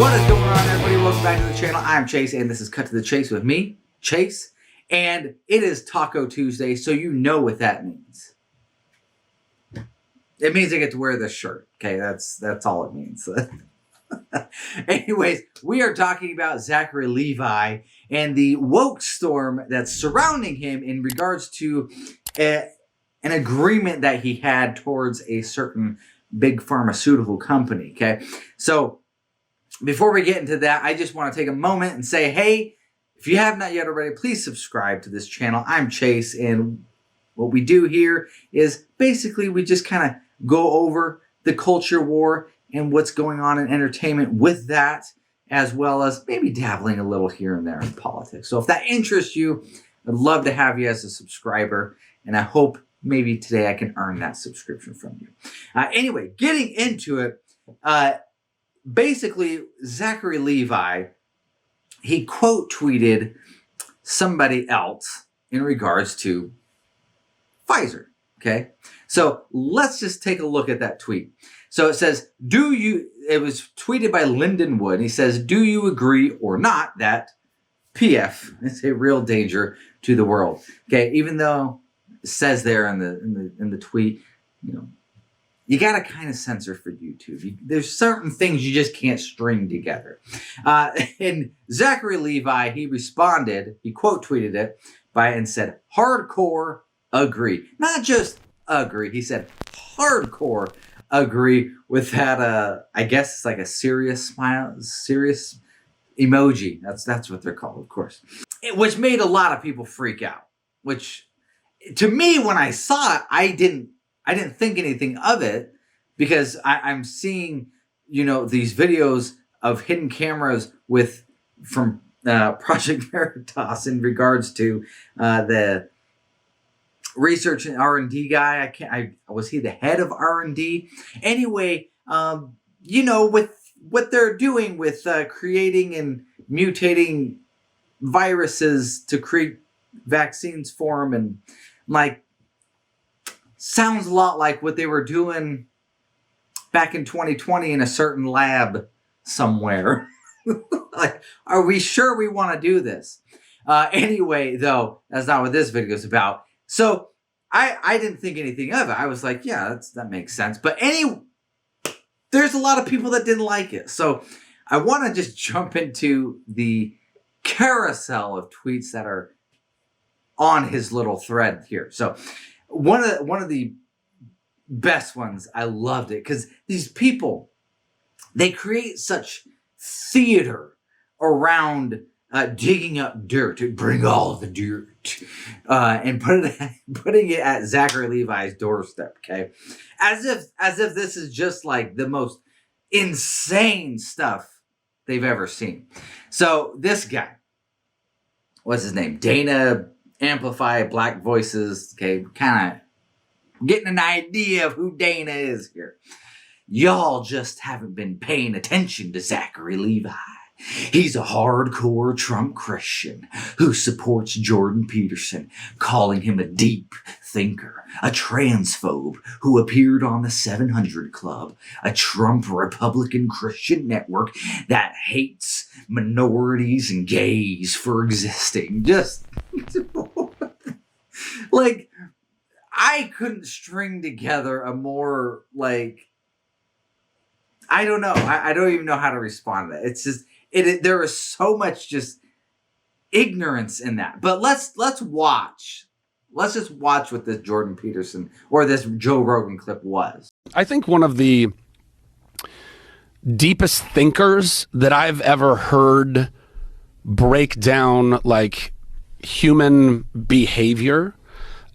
What is going on, everybody? Welcome back to the channel. I'm Chase, and this is Cut to the Chase with me, Chase. And it is Taco Tuesday, so you know what that means. It means I get to wear this shirt. Okay, that's all it means. Anyways, we are talking about Zachary Levi and the woke storm that's surrounding him in regards to an agreement that he had towards a certain big pharmaceutical company. Okay, so before we get into that, I just want to take a moment and say, hey, if you have not yet already, please subscribe to this channel. I'm Chase, and what we do here is basically we just kind of go over the culture war and what's going on in entertainment with that, as well as maybe dabbling a little here and there in politics. So if that interests you, I'd love to have you as a subscriber, and I hope maybe today I can earn that subscription from you. Anyway, getting into it, basically, Zachary Levi, he quote tweeted somebody else in regards to Pfizer. Okay, so let's just take a look at that tweet. So it says, it was tweeted by Lyndon Wood. He says, do you agree or not that PF is a real danger to the world? Okay, even though it says there in the tweet, you know, you got to kind of censor for YouTube. There's certain things you just can't string together. And Zachary Levi, he responded, he quote tweeted it and said, hardcore agree. Not just agree. He said, hardcore agree with that. I guess it's like a serious smile, serious emoji. That's what they're called, of course. Which made a lot of people freak out. Which, to me, when I saw it, I didn't think anything of it, because I'm seeing, you know, these videos of hidden cameras from Project Veritas in regards to the research and R&D guy. Was he the head of R&D? Anyway, you know, with what they're doing with creating and mutating viruses to create vaccines for them, and like, sounds a lot like what they were doing back in 2020 in a certain lab somewhere. Like, are we sure we want to do this? Anyway, though, that's not what this video is about. So I didn't think anything of it. I was like, yeah, that makes sense. But there's a lot of people that didn't like it. So I want to just jump into the carousel of tweets that are on his little thread here. So one of the best ones, I loved it, because these people, they create such theater around digging up dirt, to bring all the dirt, and putting it at Zachary Levi's doorstep. Okay, as if this is just like the most insane stuff they've ever seen. So this guy, what's his name? Dana Amplify Black Voices. Okay, kind of getting an idea of who Dana is here. Y'all just haven't been paying attention to Zachary Levi. He's a hardcore Trump Christian who supports Jordan Peterson, calling him a deep thinker, a transphobe who appeared on the 700 Club, a Trump Republican Christian network that hates minorities and gays for existing. Just like, I couldn't string together a more, like, I don't know. I don't even know how to respond to that. It's just, there is so much just ignorance in that. But let's watch. Let's just watch what this Jordan Peterson or this Joe Rogan clip was. I think one of the deepest thinkers that I've ever heard break down, like, human behavior,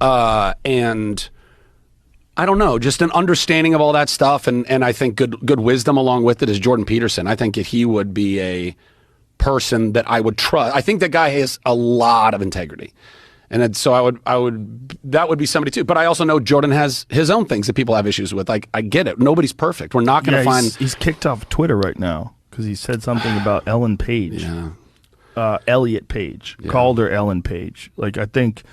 and I don't know, just an understanding of all that stuff, and I think good wisdom along with it, is Jordan Peterson. I think he would be a person that I would trust. I think that guy has a lot of integrity, and so that would be somebody too. But I also know Jordan has his own things that people have issues with. Like, I get it. Nobody's perfect. We're not going to find. He's kicked off Twitter right now because he said something about Ellen Page. Yeah. Elliot Page, called her Ellen Page. Like, I think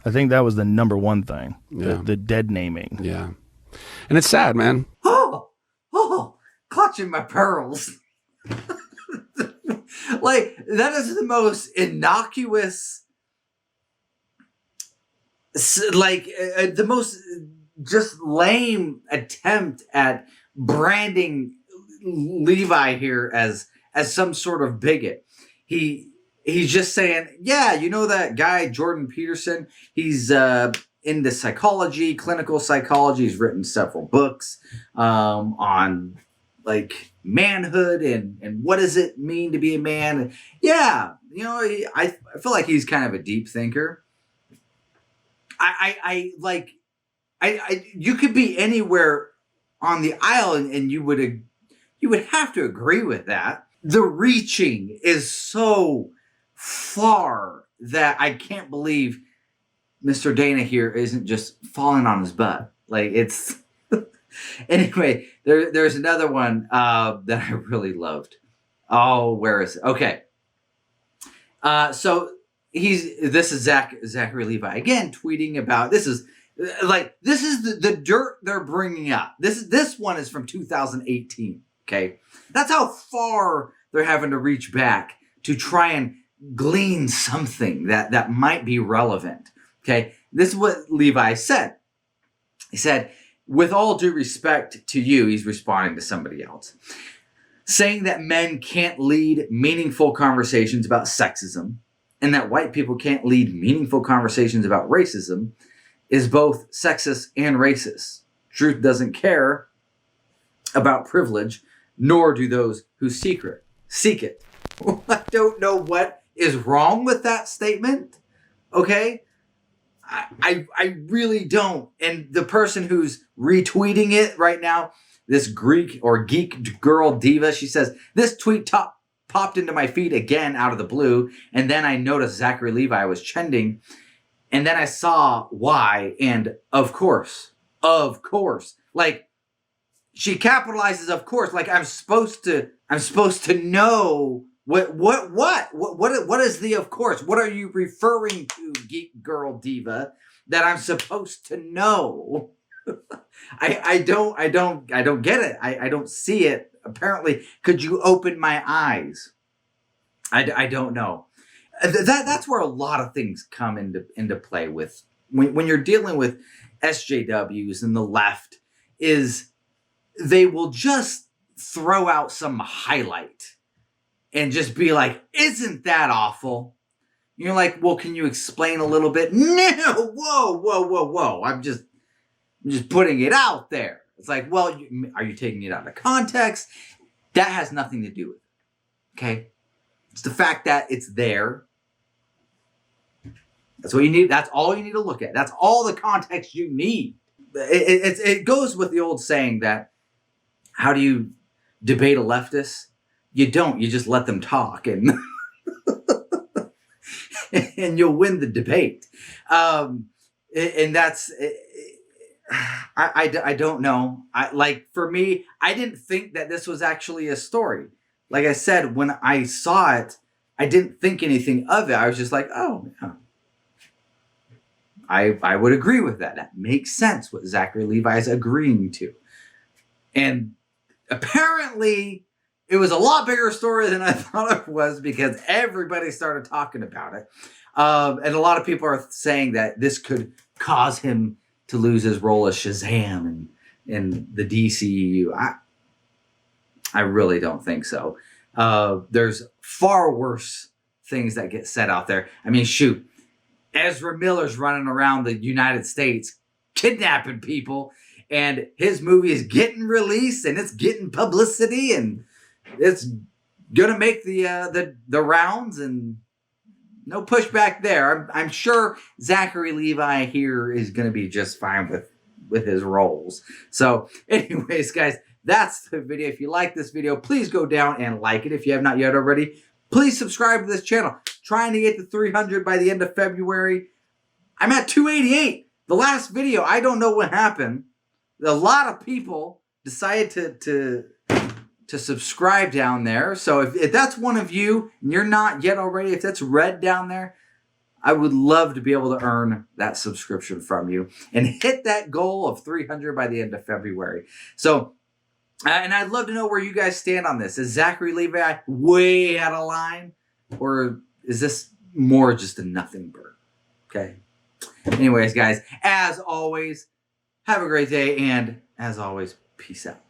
that was the number one thing, the dead naming. Yeah. And it's sad, man. Oh, clutching my pearls. Like, that is the most innocuous, the most just lame attempt at branding Levi here as some sort of bigot. He's just saying, yeah, you know that guy Jordan Peterson? He's into psychology, clinical psychology. He's written several books on like manhood and what does it mean to be a man. Yeah, you know, I feel like he's kind of a deep thinker. I you could be anywhere on the aisle and you would have to agree with that. The reaching is so far that I can't believe Mr. Dana here isn't just falling on his butt. Like, it's anyway. There's another one that I really loved. Oh, where is it? Okay. So this is Zachary Levi again tweeting about this is the dirt they're bringing up. This one is from 2018. Okay, that's how far they're having to reach back to try and glean something that might be relevant. Okay, this is what Levi said. He said, with all due respect to you, he's responding to somebody else, saying that men can't lead meaningful conversations about sexism and that white people can't lead meaningful conversations about racism is both sexist and racist. Truth doesn't care about privilege, nor do those who seek it. I don't know what is wrong with that statement. Okay? I really don't. And the person who's retweeting it right now, this Greek or geek girl diva, she says, this tweet popped into my feed again out of the blue, and then I noticed Zachary Levi was trending, and then I saw why, and of course. Like, she capitalizes of course, like I'm supposed to know what is the of course? What are you referring to, geek girl diva, that I'm supposed to know? I don't get it. I don't see it. Apparently, could you open my eyes? I don't know. That's where a lot of things come into play with when you're dealing with SJWs and the left, is they will just throw out some highlight and just be like, isn't that awful? You're like, well, can you explain a little bit? No, whoa. I'm just putting it out there. It's like, well, are you taking it out of context? That has nothing to do with it. Okay? It's the fact that it's there. That's what you need. That's all you need to look at. That's all the context you need. It goes with the old saying that, how do you debate a leftist? You don't. You just let them talk, and and you'll win the debate. And that's, I don't know. For me, I didn't think that this was actually a story. Like I said, when I saw it, I didn't think anything of it. I was just like, oh, yeah. I would agree with that. That makes sense what Zachary Levi is agreeing to. And apparently it was a lot bigger story than I thought it was, because everybody started talking about it. And a lot of people are saying that this could cause him to lose his role as Shazam in the DCEU. I really don't think so. There's far worse things that get said out there. I mean, shoot. Ezra Miller's running around the United States kidnapping people, and his movie is getting released and it's getting publicity and it's gonna make the rounds, and no pushback there. I'm sure Zachary Levi here is gonna be just fine with his roles. So anyways, guys, that's the video. If you like this video, please go down and like it. If you have not yet already, please subscribe to this channel. Trying to get to 300 by the end of February. I'm at 288. The last video, I don't know what happened. A lot of people decided to subscribe down there. So if that's one of you and you're not yet already, if that's red down there, I would love to be able to earn that subscription from you and hit that goal of 300 by the end of February. So And I'd love to know where you guys stand on this. Is Zachary Levi way out of line? Or is this more just a nothing burger? Okay. Anyways, guys, as always, have a great day. And as always, peace out.